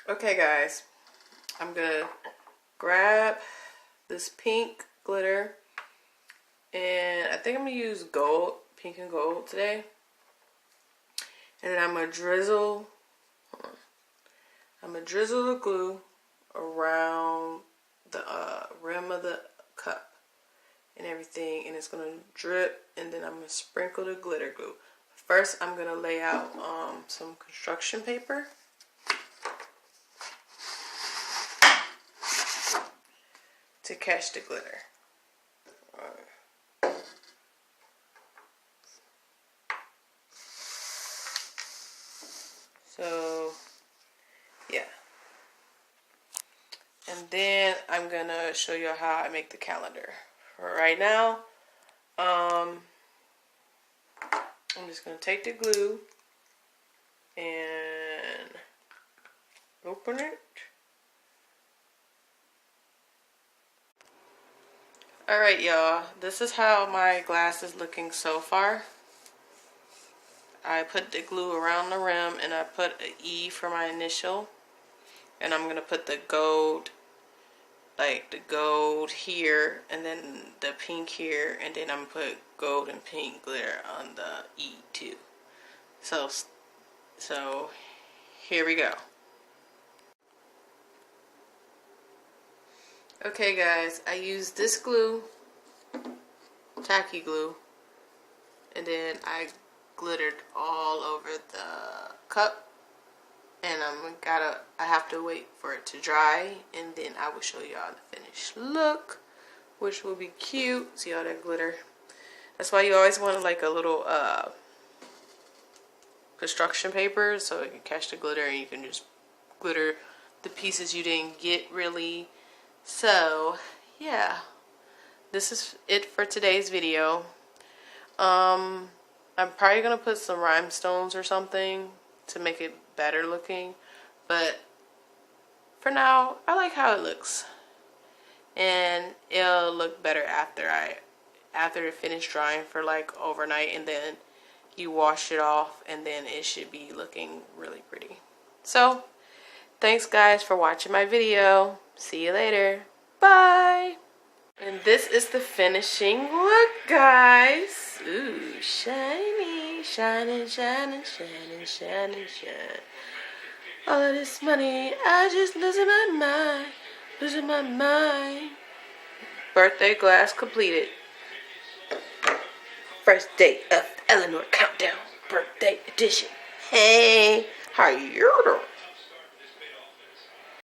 Okay guys, I'm gonna grab this pink glitter, and I think I'm gonna use gold, pink and gold today. And then I'm gonna drizzle the glue around the rim of the cup and everything, and it's gonna drip, and then I'm gonna sprinkle the glitter glue. First, I'm gonna lay out some construction paper. To catch the glitter. So, yeah. And then I'm gonna show you how I make the calendar. For right now, I'm just gonna take the glue and open it. Alright y'all, this is how my glass is looking so far. I put the glue around the rim and I put an E for my initial. And I'm going to put the gold, like the gold here, and then the pink here, and then I'm going to put gold and pink glitter on the E too. So here we go. Okay guys, I used this glue, tacky glue, and then I glittered all over the cup, and I have to wait for it to dry, and then I will show y'all the finished look, which will be cute. See all that glitter? That's why you always want like a little construction paper so it can catch the glitter, and you can just glitter the pieces you didn't get really. So yeah, this is it for today's video. I'm probably gonna put some rhinestones or something to make it better looking, but for now I like how it looks, and it'll look better after it finished drying for like overnight, and then you wash it off, and then it should be looking really pretty. So thanks guys for watching my video. See you later. Bye. And this is the finishing look, guys. Ooh, shiny, shining, shining, shining, shining, shine. All of this money, I just losing my mind. Birthday glass completed. First day of the Eleanor countdown, birthday edition. Hey, how you doing?